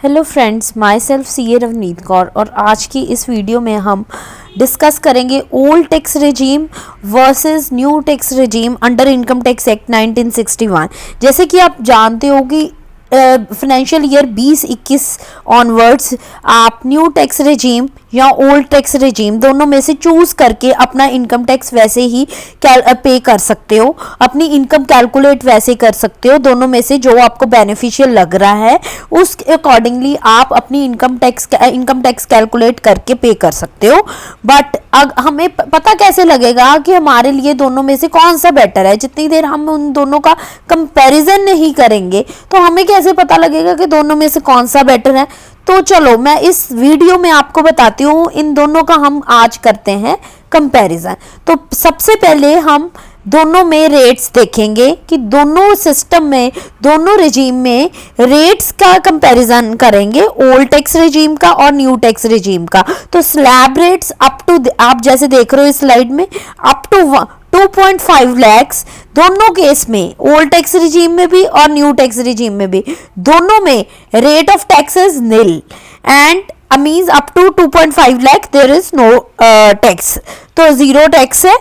Hello friends, my self सी ए रवनीत कौर और आज की इस वीडियो में हम डिस्कस करेंगे old tax regime versus new tax regime under income tax act 1961। जैसे कि आप जानते हो कि फाइनेंशियल ईयर 2021 ऑनवर्ड्स आप न्यू टैक्स रेजीम या ओल्ड टैक्स रेजीम दोनों में से चूज करके अपना इनकम टैक्स वैसे ही पे कर सकते हो, अपनी इनकम कैलकुलेट वैसे कर सकते हो। दोनों में से जो आपको बेनिफिशियल लग रहा है उस अकॉर्डिंगली आप अपनी इनकम टैक्स कैलकुलेट करके पे कर सकते हो। बट हमें पता कैसे लगेगा कि हमारे लिए दोनों में से कौन सा बेटर है? जितनी देर हम उन दोनों का कंपैरिजन नहीं करेंगे तो हमें कैसे पता लगेगा कि दोनों में से कौन सा बेटर है। तो चलो मैं इस वीडियो में आपको बताती हूँ, इन दोनों का हम आज करते हैं कंपैरिजन। तो सबसे पहले हम दोनों में रेट्स देखेंगे कि दोनों सिस्टम में, दोनों रेजीम में रेट्स का कंपैरिजन करेंगे, ओल्ड टैक्स रेजीम का और न्यू टैक्स रेजीम का। तो स्लैब रेट्स अप टू, आप जैसे देख रहे हो इस स्लाइड में, अप टू 2.5 लैक्स दोनों केस में, ओल्ड टैक्स रिजीम में भी और न्यू टैक्स रिजीम में भी, दोनों में rate of tax is nil and means up to 2.5 lakh there is no tax. तो जीरो टैक्स है,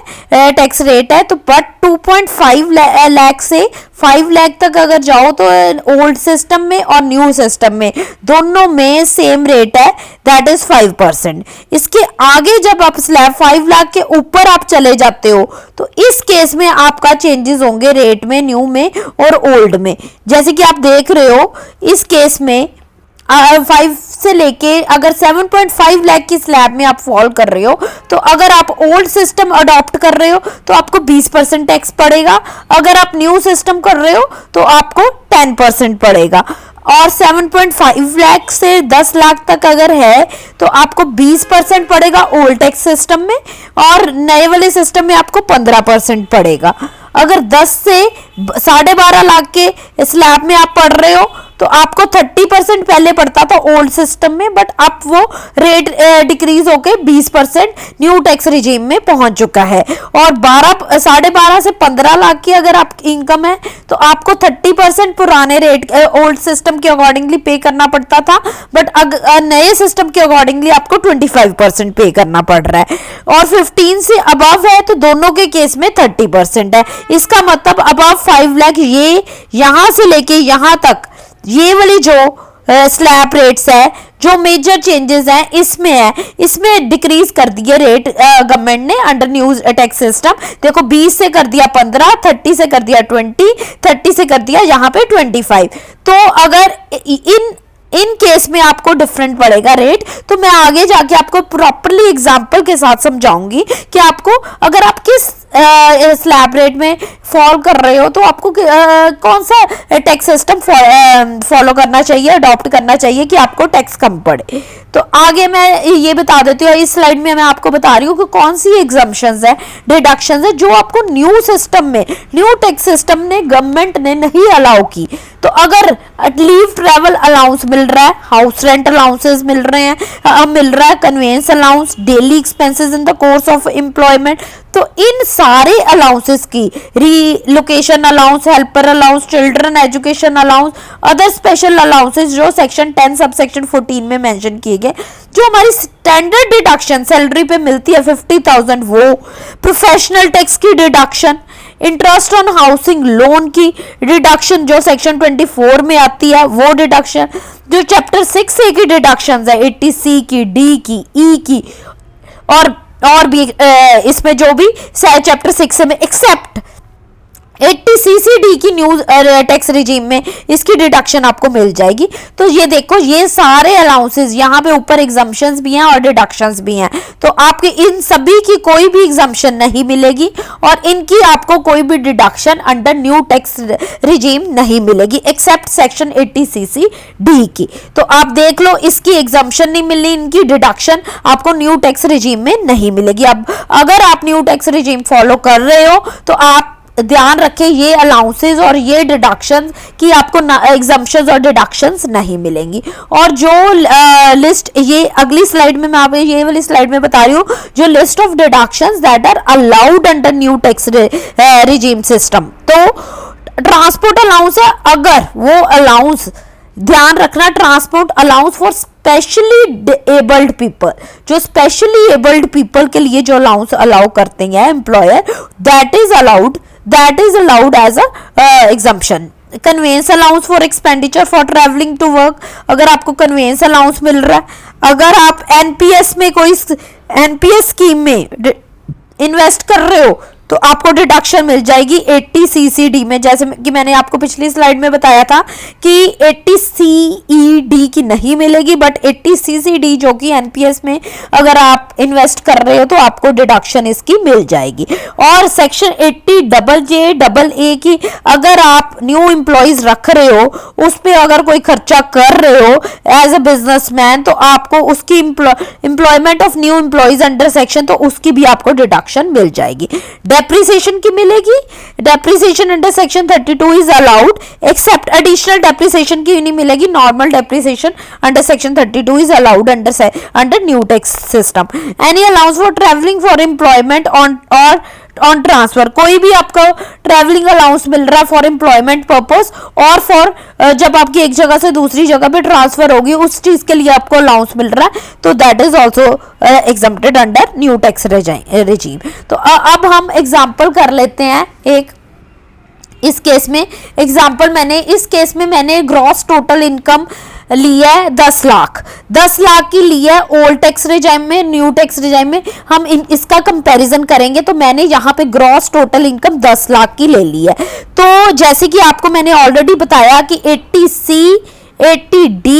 टैक्स रेट है। तो बट 2.5 लाख से 5 लाख तक अगर जाओ तो ओल्ड सिस्टम में और न्यू सिस्टम में दोनों में सेम रेट है, दैट इज 5%। इसके आगे जब आप स्लैब 5 लाख के ऊपर आप चले जाते हो तो इस केस में आपका चेंजेस होंगे रेट में, न्यू में और ओल्ड में। जैसे कि आप देख रहे हो इस केस में 5 से लेके अगर 7.5 लाख की स्लैब में आप फॉल कर रहे हो तो अगर आप ओल्ड सिस्टम अडॉप्ट कर रहे हो तो आपको 20% टैक्स पड़ेगा, अगर आप न्यू सिस्टम कर रहे हो तो आपको 10% पड़ेगा। और 7.5 लाख से 10 लाख तक अगर है तो आपको 20% पड़ेगा ओल्ड टैक्स सिस्टम में और नए वाले सिस्टम में आपको 15% पड़ेगा। अगर 10 से 12.5 लाख के स्लैब में आप पढ़ रहे हो तो आपको 30% पहले पड़ता था ओल्ड सिस्टम में, बट अब वो रेट डिक्रीज होके 20% न्यू टैक्स रिजीम में पहुंच चुका है। और 12.5 से 15 लाख की अगर आपकी इनकम है तो आपको 30% पुराने रेट ओल्ड सिस्टम के अकॉर्डिंगली पे करना पड़ता था, बट नए सिस्टम के अकॉर्डिंगली आपको 25% पे करना पड़ रहा है। और 15 से अबव है तो दोनों के केस में 30% है। इसका मतलब अबव 5 लाख ये यहां से लेके यहां तक ये वाली जो स्लैब रेट्स है, जो मेजर चेंजेस हैं इसमें है, इसमें डिक्रीज कर दिया रेट गवर्नमेंट ने अंडर न्यू टैक्स सिस्टम। देखो 20 से कर दिया 15, 30 से कर दिया 20, 30 से कर दिया यहाँ पे 25। तो अगर इन केस में आपको डिफरेंट पड़ेगा रेट। तो मैं आगे जाके आपको प्रॉपरली एग्जांपल के साथ समझाऊंगी कि आपको अगर आप किस स्लैब रेट में फॉल कर रहे हो तो आपको कौन सा टैक्स सिस्टम फॉलो करना चाहिए, अडॉप्ट करना चाहिए कि आपको टैक्स कम पड़े। तो आगे मैं ये बता देती हूँ, इस स्लाइड में मैं आपको बता रही हूँ कि कौन सी एग्जम्पशंस है, डिडक्शंस है जो आपको न्यू सिस्टम में, न्यू टैक्स सिस्टम ने, गवर्नमेंट ने नहीं अलाउ की। तो अगर लीव ट्रैवल अलाउंस मिल रहा है, हाउस रेंट अलाउंसेस मिल रहे हैं, मिल रहा है convince allowance, daily expenses in the course of employment, तो इन सारे अलाउंसेस की relocation allowance, helper allowance, children education allowance, other special allowances जो सेक्शन 10 सब सेक्शन 14 में मेंशन किए गए, जो हमारी स्टैंडर्ड डिडक्शन सैलरी पे मिलती है 50,000 वो, प्रोफेशनल टैक्स की deduction, interest on housing loan की डिडक्शन जो सेक्शन 24 में आती है वो डिडक्शन, जो चैप्टर 6A की डिडक्शन है 80C की, D की, E की और भी इसमें जो भी चैप्टर 6 में एक्सेप्ट 80CCD की न्यू टैक्स रिजीम में इसकी डिडक्शन आपको मिल जाएगी। तो ये देखो ये सारे अलाउंसेस, यहाँ पे ऊपर एग्जम्पशंस भी हैं और डिडक्शंस भी हैं। तो आपके इन सभी की कोई भी एग्जम्पशन नहीं मिलेगी और इनकी आपको कोई भी deduction under new tax regime नहीं मिलेगी एक्सेप्ट सेक्शन 80CCD की। तो आप देख लो इसकी एग्जम्पशन नहीं मिलनी, इनकी डिडक्शन आपको न्यू टैक्स रिजीम में नहीं मिलेगी। अब अगर आप न्यू टैक्स रिजीम फॉलो कर रहे हो तो आप ध्यान रखें ये अलाउंसेस और ये डिडक्शन की आपको एग्जम्पशंस और डिडक्शंस नहीं मिलेंगी। और जो लिस्ट ये अगली स्लाइड में मैं आपको ये वाली स्लाइड में बता रही हूँ, जो list of deductions that are allowed under new tax regime system. तो ट्रांसपोर्ट अलाउंस है, अगर वो अलाउंस ध्यान रखना, transport allowance for specially abled people, जो स्पेशली एबल्ड पीपल के लिए जो अलाउंस अलाउ करते हैं employer, that is allowed as a exemption. Conveyance allowance for expenditure for travelling to work, अगर आपको कन्वेंस अलाउंस मिल रहा है, अगर आप एनपीएस में कोई एनपीएस स्कीम में इन्वेस्ट कर रहे हो तो आपको डिडक्शन मिल जाएगी 80 सीसीडी में, जैसे कि मैंने आपको पिछली स्लाइड में बताया था कि 80 सीईडी की नहीं मिलेगी, बट 80 सीसीडी जो कि एनपीएस में अगर आप इन्वेस्ट कर रहे हो तो आपको डिडक्शन इसकी मिल जाएगी। और section 80 double J double A की अगर आप न्यू एम्प्लॉयज रख रहे हो, उस पर अगर कोई खर्चा कर रहे हो एज अ बिजनेसमैन, तो आपको उसकी employment of new employees under section, तो उसकी भी आपको डिडक्शन मिल जाएगी। डेप्रिसिएशन की मिलेगी, depreciation under section 32 is allowed, except additional depreciation की नहीं मिलेगी, normal depreciation under section 32 is allowed under new tax system. Any allowance for travelling for employment on transfer, कोई भी आपको ट्रैवलिंग अलाउंस मिल रहा है फॉर एम्प्लॉयमेंट पर्पस और फॉर जब आपकी एक जगह से दूसरी जगह पे ट्रांसफर होगी उस चीज के लिए आपको अलाउंस मिल रहा है, तो that is also exempted under new tax regime. तो अब हम एग्जाम्पल कर लेते हैं एक इस केस में। इस केस में मैंने ग्रॉस टोटल इनकम लिया है 10 लाख की ली है ओल्ड टैक्स रिजाइम में, न्यू टैक्स रिजाइम में हम इसका कंपैरिजन करेंगे। तो मैंने यहाँ पे ग्रॉस टोटल इनकम 10 लाख की ले ली है। तो जैसे कि आपको मैंने ऑलरेडी बताया कि 80C 80D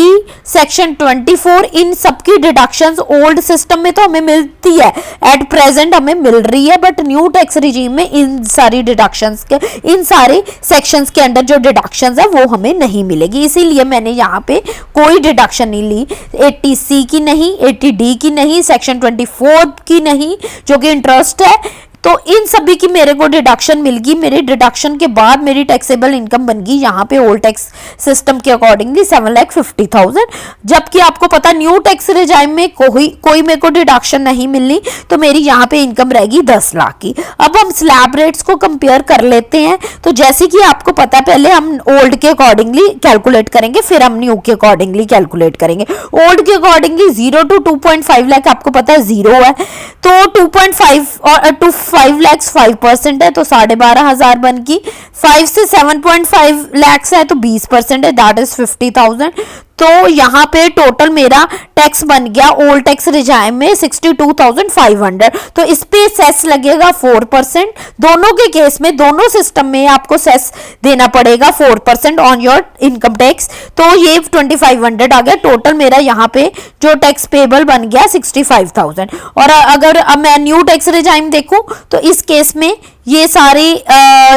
सेक्शन 24 इन सबकी डिडक्शंस ओल्ड सिस्टम में तो हमें मिलती है, एट प्रेजेंट हमें मिल रही है, बट न्यू टैक्स रिजीम में इन सारी डिडक्शंस के, इन सारे सेक्शंस के अंडर जो डिडक्शंस है वो हमें नहीं मिलेगी, इसीलिए मैंने यहाँ पे कोई डिडक्शन नहीं ली। 80C की नहीं, 80D की नहीं, सेक्शन 24 की नहीं जो कि इंटरेस्ट है, तो इन सभी की मेरे को डिडक्शन मिल गई। मेरे डिडक्शन के बाद मेरी टैक्सेबल इनकम बन गई यहाँ पे ओल्ड टैक्स सिस्टम के अकॉर्डिंगली 7,50,000, जबकि आपको पता न्यू टैक्स रिजाइम में कोई मेरे को डिडक्शन नहीं मिली, तो मेरी यहाँ पे इनकम रहेगी 10 लाख की। अब हम स्लैब रेट्स को कंपेयर कर लेते हैं। तो जैसे कि आपको पता है पहले हम ओल्ड के अकॉर्डिंगली कैलकुलेट करेंगे, फिर हम न्यू के अकॉर्डिंगली कैलकुलेट करेंगे। ओल्ड के अकॉर्डिंगली 0 to 2.5 लाख आपको पता है 0 है, तो 2.5 और 5 लैक्स 5% है तो 12,500 बन की, 5 से 7.5 लैक्स है तो 20% है, दैट इज 50,000। तो यहाँ पे टोटल मेरा टैक्स बन गया ओल्ड टैक्स रिजाइम में 62,500। तो इस पे सेस लगेगा 4%। दोनों के केस में, दोनों सिस्टम में आपको सेस देना पड़ेगा 4% ऑन योर इनकम टैक्स। तो ये 2,500 आ गया। टोटल मेरा यहाँ पे जो टैक्स पेबल बन गया 65,000। और अगर अब मैं न्यू टैक्स रिजाइम देखूं तो इस केस में ये सारे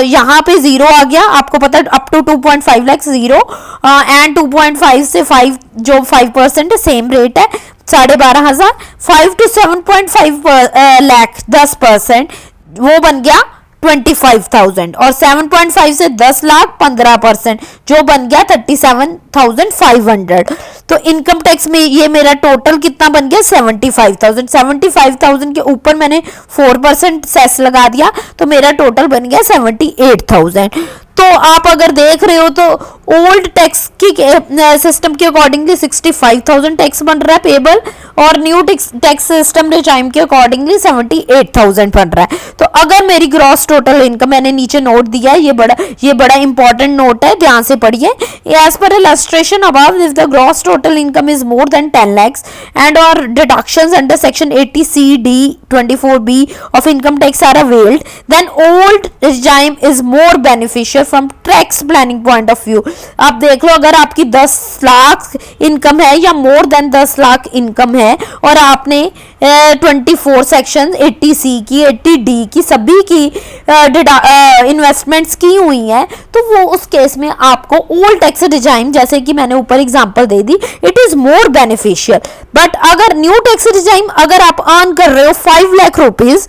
यहाँ पे 0 आ गया। आपको पता है अप टू 2.5 लाख 0 एंड 2.5 से 5 जो 5% है सेम रेट है 12,500। 5 to 7.5 लाख 10% वो बन गया 25,000 और 7.5 से 10 लाख 15% जो बन गया 37,500। तो इनकम टैक्स में ये मेरा टोटल कितना बन गया 75,000। 75,000 के ऊपर मैंने 4% सेस लगा दिया तो मेरा टोटल बन गया 78,000। तो आप अगर देख रहे हो तो ओल्ड टैक्स की सिस्टम के अकॉर्डिंगली 65,000 टैक्स बन रहा है पेबल और न्यू टैक्स सिस्टम रिजाइम के अकॉर्डिंगली 78,000 बन रहा है। तो अगर मेरी ग्रॉस टोटल इनकम, मैंने नीचे नोट दिया है, ये बड़ा इंपॉर्टेंट नोट है, ध्यान से पढ़िए। As per illustration above, if the gross total income is more than 10 lakhs and or deductions under section 80C, D, 24B of income tax are availed, then old regime is more beneficial from tax planning point of view. आप देख लो अगर आपकी 10 lakh income है या मोर than 10 lakh income है और आपने 24 section 80C की 80D की सभी की इन्वेस्टमेंट्स की हुई हैं, तो वो उस केस में आपको ओल्ड टैक्स रिजाइम, जैसे कि मैंने ऊपर example they the, it is more beneficial. But अगर न्यू टैक्स रिजाइम अगर आप अर्न कर रहे हो 5 लाख रुपीज,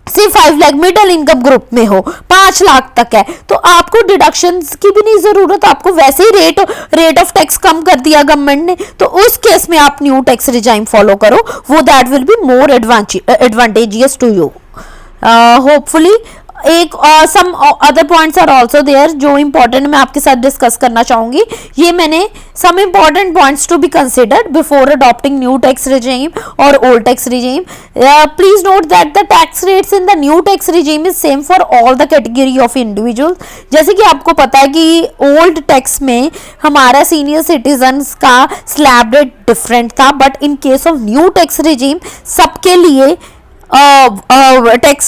सिर्फ 5 लाख मिडिल इनकम ग्रुप में हो, 5 लाख तक है, तो आपको डिडक्शंस की भी नहीं जरूरत, आपको वैसे ही रेट ऑफ टैक्स कम कर दिया गवर्नमेंट ने। तो उस केस में आप न्यू टैक्स रिजाइम फॉलो करो, वो that will be more advantageous to you. Hopefully एक some other points are also there जो इंपॉर्टेंट मैं आपके साथ डिस्कस करना चाहूंगी। ये मैंने some important points to be considered before adopting new tax regime or old tax regime. Please note that the tax rates in the new tax regime is same for all the category of individuals. जैसे कि आपको पता है कि old tax में हमारा senior citizens का slab rate different था, but in case of new tax regime सबके लिए tax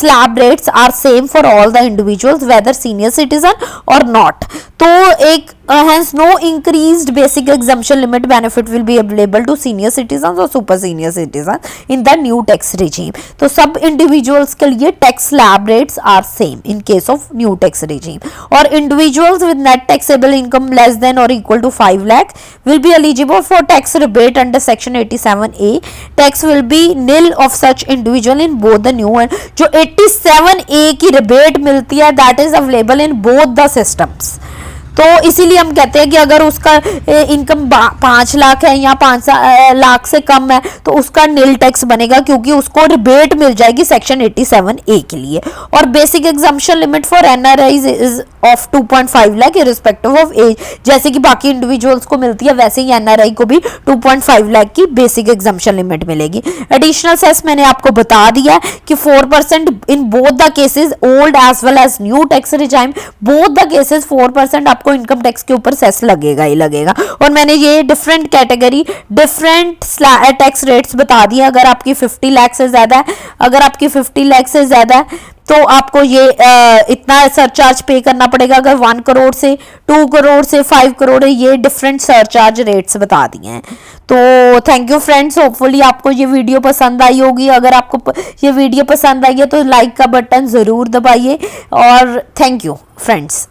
slab rates are same for all the individuals whether senior citizen or not. तो एक hence no increased basic exemption limit benefit will be available to senior citizens or super senior citizens in the new tax regime. तो सब individuals के लिए tax slab rates are same in case of new tax regime. और individuals with net taxable income less than or equal to 5 lakh will be eligible for tax rebate under section 87A. Tax will be nil of such individual in both the new and जो 87A की rebate मिलती है that is available in both the systems. तो इसीलिए हम कहते हैं कि अगर उसका इनकम 5 लाख है या 5 लाख से कम है तो उसका नील टैक्स बनेगा, क्योंकि उसको रिबेट मिल जाएगी सेक्शन 87A के लिए। और basic exemption limit for NRIs is of 2.5 lakh irrespective of age. जैसे कि बाकी इंडिविजुअल्स को मिलती है वैसे ही एनआरआई को भी 2.5 लाख की बेसिक एग्जम्पशन लिमिट मिलेगी। एडिशनल सेस मैंने आपको बता दिया कि 4% in both the cases old as well as new tax regime, both the cases 4% आपको इनकम टैक्स के ऊपर सेस लगेगा ही लगेगा। और मैंने ये different category different tax rates बता दिए। अगर आपकी 50 लाख से ज्यादा है, अगर आपकी 50 लाख से ज्यादा है तो आपको ये इतना सरचार्ज पे करना पड़ेगा। अगर 1 करोड़ से 2 करोड़ से 5 करोड़ है, ये डिफरेंट सरचार्ज रेट्स बता दिए हैं। तो थैंक यू फ्रेंड्स, होपफुली आपको ये वीडियो पसंद आई होगी। अगर आपको ये वीडियो पसंद आई है तो लाइक का बटन ज़रूर दबाइए और थैंक यू फ्रेंड्स।